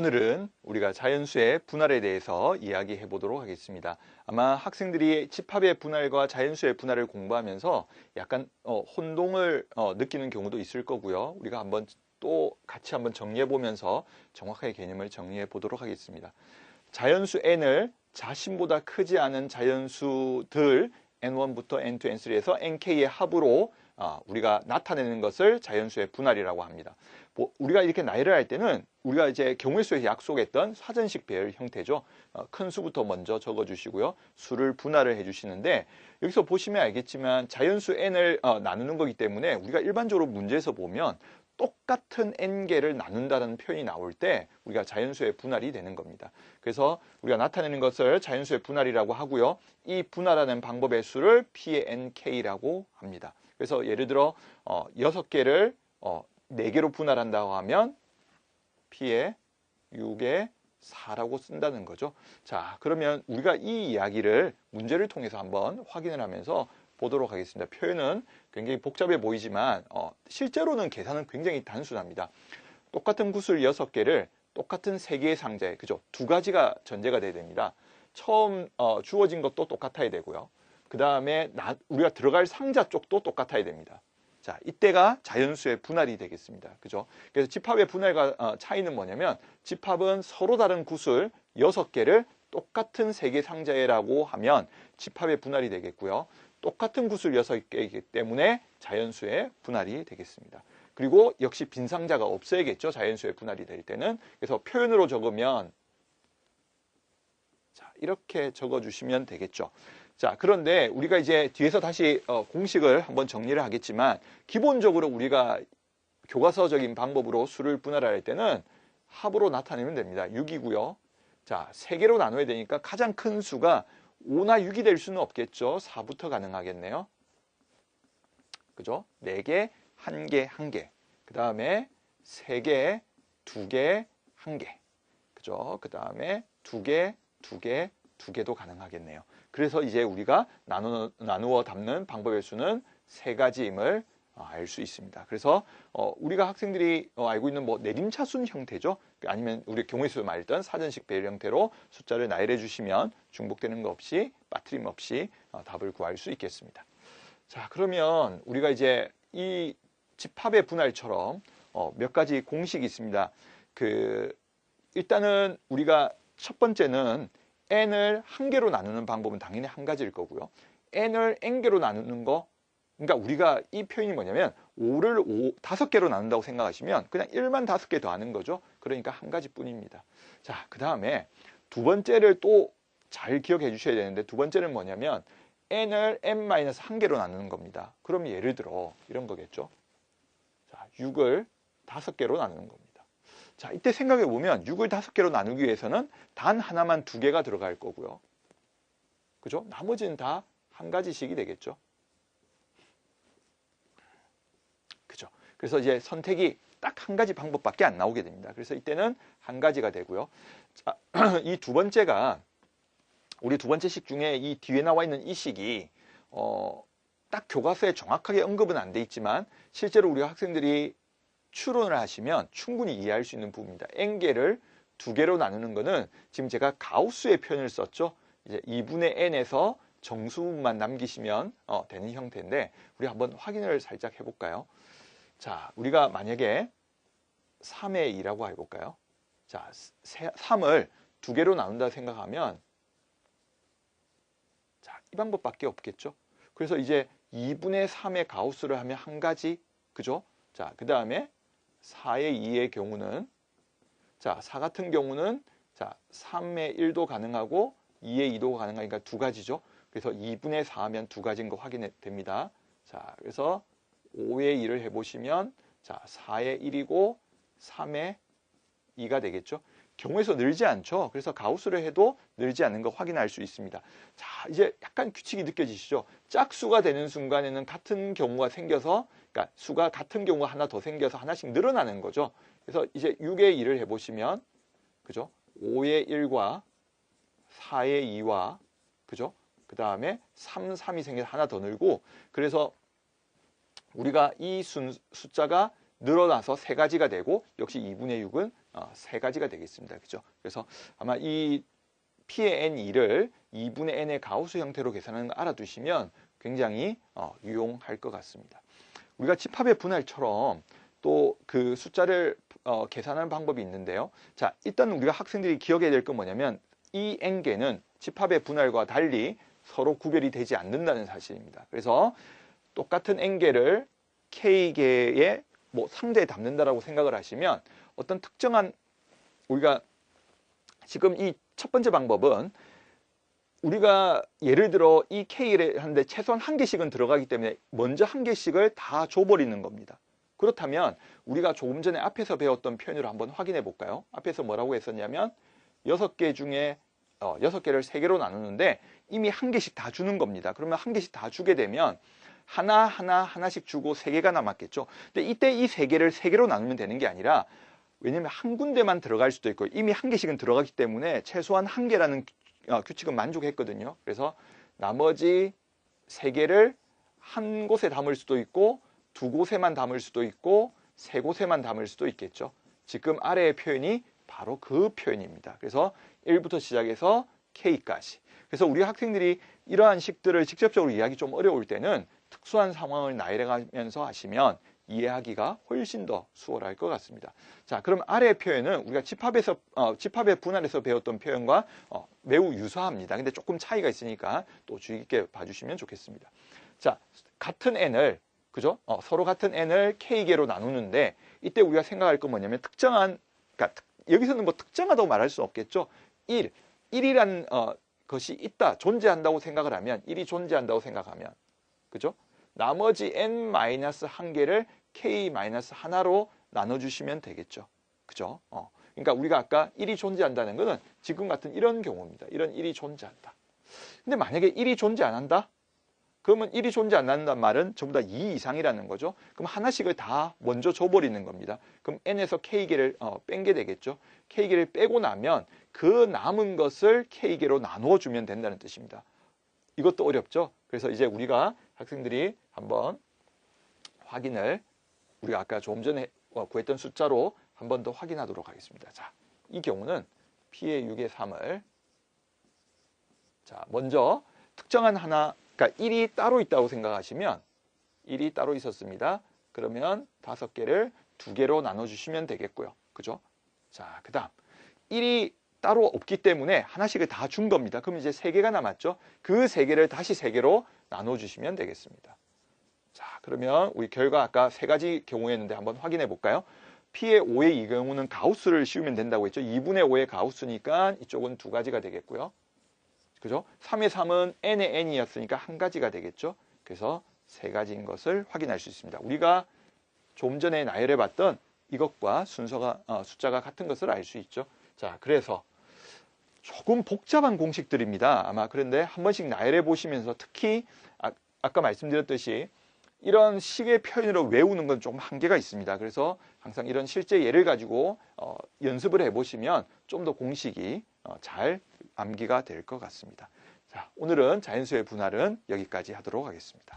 오늘은 우리가 자연수의 분할에 대해서 이야기해 보도록 하겠습니다. 아마 학생들이 집합의 분할과 자연수의 분할을 공부하면서 약간 혼동을 느끼는 경우도 있을 거고요. 우리가 한번 또 같이 한번 정리해 보면서 정확하게 개념을 정리해 보도록 하겠습니다. 자연수 n을 자신보다 크지 않은 자연수들 n1부터 n2, n3에서 nk의 합으로 우리가 나타내는 것을 자연수의 분할이라고 합니다. 우리가 이렇게 나열을 할 때는 우리가 이제 경우의 수에서 약속했던 사전식 배열 형태죠. 큰 수부터 먼저 적어주시고요. 수를 분할을 해주시는데 여기서 보시면 알겠지만 자연수 n을 나누는 거기 때문에 우리가 일반적으로 문제에서 보면 똑같은 n개를 나눈다는 표현이 나올 때 우리가 자연수의 분할이 되는 겁니다. 그래서 우리가 나타내는 것을 자연수의 분할이라고 하고요. 이 분할하는 방법의 수를 P의 nk라고 합니다. 그래서 예를 들어 6개를 4개로 분할한다고 하면 P의 6의 4라고 쓴다는 거죠. 자, 그러면 우리가 이 이야기를 문제를 통해서 한번 확인을 하면서 보도록 하겠습니다. 표현은 굉장히 복잡해 보이지만 실제로는 계산은 굉장히 단순합니다. 똑같은 구슬 6개를 똑같은 3개의 상자에 그죠? 2가지가 전제가 돼야 됩니다. 처음 주어진 것도 똑같아야 되고요. 그 다음에 우리가 들어갈 상자 쪽도 똑같아야 됩니다. 자, 이때가 자연수의 분할이 되겠습니다. 그죠? 그래서 집합의 분할과 차이는 뭐냐면 집합은 서로 다른 구슬 6개를 똑같은 3개 상자에라고 하면 집합의 분할이 되겠고요. 똑같은 구슬 6개이기 때문에 자연수의 분할이 되겠습니다. 그리고 역시 빈 상자가 없어야겠죠. 자연수의 분할이 될 때는. 그래서 표현으로 적으면 자, 이렇게 적어주시면 되겠죠. 자, 그런데 우리가 이제 뒤에서 다시 공식을 한번 정리를 하겠지만 기본적으로 우리가 교과서적인 방법으로 수를 분할할 때는 합으로 나타내면 됩니다. 6이고요. 자, 3개로 나눠야 되니까 가장 큰 수가 5나 6이 될 수는 없겠죠. 4부터 가능하겠네요. 그죠? 4개, 1개, 1개. 그 다음에 3개, 2개, 1개. 그죠? 그 다음에 2개, 2개, 2개도 가능하겠네요. 그래서 이제 우리가 나누어 담는 방법의 수는 3가지임을 알 수 있습니다. 그래서 우리가 학생들이 알고 있는 내림차순 형태죠. 아니면 우리 경우의 수 말했던 사전식 배열 형태로 숫자를 나열해 주시면 중복되는 거 없이 빠트림 없이 답을 구할 수 있겠습니다. 자, 그러면 우리가 이제 이 집합의 분할처럼 몇 가지 공식이 있습니다. 일단은 우리가 첫 번째는 n을 1개로 나누는 방법은 당연히 한 가지일 거고요. n을 n개로 나누는 거, 그러니까 우리가 이 표현이 뭐냐면 5를 5개로 나눈다고 생각하시면 그냥 1만 5개 더하는 거죠. 그러니까 한 가지뿐입니다. 자, 그 다음에 두 번째를 또 잘 기억해 주셔야 되는데 두 번째는 뭐냐면 n을 n-1개로 나누는 겁니다. 그럼 예를 들어 이런 거겠죠. 자, 6을 5개로 나누는 겁니다. 자, 이때 생각해 보면 6을 5개로 나누기 위해서는 단 하나만 2개가 들어갈 거고요. 그죠? 나머지는 다 한 가지씩이 되겠죠. 그죠? 그래서 이제 선택이 딱 한 가지 방법밖에 안 나오게 됩니다. 그래서 이때는 한 가지가 되고요. 자, 이 두 번째가 우리 두 번째 식 중에 이 뒤에 나와 있는 이 식이 딱 교과서에 정확하게 언급은 안 돼 있지만 실제로 우리 학생들이 추론을 하시면 충분히 이해할 수 있는 부분입니다. n개를 2개로 나누는 거는 지금 제가 가우스의 표현을 썼죠. 이제 2분의 n에서 정수분만 남기시면 되는 형태인데 우리 한번 확인을 살짝 해볼까요? 자, 우리가 만약에 3의 2라고 해볼까요? 자, 3을 2개로 나눈다 생각하면 자, 이 방법밖에 없겠죠. 그래서 이제 2분의 3의 가우스를 하면 한 가지, 그죠? 자, 그 다음에 4의 2의 경우는 자, 4 같은 경우는 자, 3의 1도 가능하고 2의 2도 가능하니까 두 가지죠. 그래서 2분의 4 하면 두 가지인 거 확인이 됩니다. 자, 그래서 5의 2를 해보시면 자, 4의 1이고 3의 2가 되겠죠. 경우에서 늘지 않죠. 그래서 가우스를 해도 늘지 않는 거 확인할 수 있습니다. 자, 이제 약간 규칙이 느껴지시죠? 짝수가 되는 순간에는 같은 경우가 생겨서 그러니까 수가 같은 경우가 하나 더 생겨서 하나씩 늘어나는 거죠. 그래서 이제 6의 2를 해보시면 그죠? 5의 1과 4의 2와 그죠? 그 다음에 3, 3이 생겨서 하나 더 늘고 그래서 우리가 이 숫자가 늘어나서 3가지가 되고 역시 2분의 6은 세 가지가 되겠습니다. 그죠? 그래서 아마 이 P의 n2를 2분의 n의 가우스 형태로 계산하는 거 알아두시면 굉장히 유용할 것 같습니다. 우리가 집합의 분할처럼 또 그 숫자를 계산하는 방법이 있는데요. 자, 일단 우리가 학생들이 기억해야 될 건 뭐냐면 이 n개는 집합의 분할과 달리 서로 구별이 되지 않는다는 사실입니다. 그래서 똑같은 n개를 k개의 뭐 상자에 담는다라고 생각을 하시면 어떤 특정한 우리가 지금 이 첫 번째 방법은 우리가 예를 들어 이 K를 하는데 최소한 한 개씩은 들어가기 때문에 먼저 한 개씩을 다 줘버리는 겁니다. 그렇다면 우리가 조금 전에 앞에서 배웠던 표현으로 한번 확인해 볼까요? 앞에서 뭐라고 했었냐면 6개 중에 6개를 3개로 나누는데 이미 한 개씩 다 주는 겁니다. 그러면 한 개씩 다 주게 되면 하나씩 주고 3개가 남았겠죠. 근데 이때 이 3개를 3개로 나누면 되는 게 아니라 왜냐면 한 군데만 들어갈 수도 있고 이미 한 개씩은 들어가기 때문에 최소한 한 개라는 규칙은 만족했거든요. 그래서 나머지 3개를 한 곳에 담을 수도 있고 두 곳에만 담을 수도 있고 세 곳에만 담을 수도 있겠죠. 지금 아래의 표현이 바로 그 표현입니다. 그래서 1부터 시작해서 K까지. 그래서 우리 학생들이 이러한 식들을 직접적으로 이해하기 좀 어려울 때는 특수한 상황을 나열해가면서 하시면 이해하기가 훨씬 더 수월할 것 같습니다. 자, 그럼 아래의 표현은 우리가 집합의 분할에서 배웠던 표현과 매우 유사합니다. 근데 조금 차이가 있으니까 또 주의 깊게 봐주시면 좋겠습니다. 자, 같은 n을 그죠? 서로 같은 n을 k개로 나누는데 이때 우리가 생각할 건 뭐냐면 특정한 그러니까 여기서는 뭐 특정하다고 말할 수 없겠죠. 1이라는 것이 있다, 존재한다고 생각을 하면 1이 존재한다고 생각하면 그죠? 나머지 n-1개를 k-1로 나눠주시면 되겠죠. 그죠? 그러니까 우리가 아까 1이 존재한다는 것은 지금 같은 이런 경우입니다. 이런 1이 존재한다. 근데 만약에 1이 존재 안 한다? 그러면 1이 존재 안 한다는 말은 전부 다 2 이상이라는 거죠. 그럼 하나씩을 다 먼저 줘버리는 겁니다. 그럼 n에서 k개를 뺀 게 되겠죠. k개를 빼고 나면 그 남은 것을 k개로 나누어 주면 된다는 뜻입니다. 이것도 어렵죠. 그래서 이제 우리가 학생들이 한번 확인을 우리가 아까 조금 전에 구했던 숫자로 한 번 더 확인하도록 하겠습니다. 자, 이 경우는 P의 6의 3을 자, 먼저 특정한 하나, 그러니까 1이 따로 있다고 생각하시면 1이 따로 있었습니다. 그러면 5개를 2개로 나눠주시면 되겠고요. 그죠? 자, 그 다음 1이 따로 없기 때문에 하나씩을 다 준 겁니다. 그럼 이제 3개가 남았죠. 그 3개를 다시 3개로 나눠주시면 되겠습니다. 자, 그러면 우리 결과 아까 3가지 경우였는데 한번 확인해 볼까요? P의 5의 이 경우는 가우스를 씌우면 된다고 했죠. 2분의 5의 가우스니까 이쪽은 2가지가 되겠고요. 그죠? 3의 3은 n의 n이었으니까 1가지가 되겠죠. 그래서 3가지인 것을 확인할 수 있습니다. 우리가 좀 전에 나열해 봤던 이것과 순서가 숫자가 같은 것을 알 수 있죠. 자, 그래서 조금 복잡한 공식들입니다. 아마 그런데 한 번씩 나열해 보시면서 특히 아까 말씀드렸듯이 이런 식의 표현으로 외우는 건 좀 한계가 있습니다. 그래서 항상 이런 실제 예를 가지고 연습을 해보시면 좀 더 공식이 잘 암기가 될 것 같습니다. 자, 오늘은 자연수의 분할은 여기까지 하도록 하겠습니다.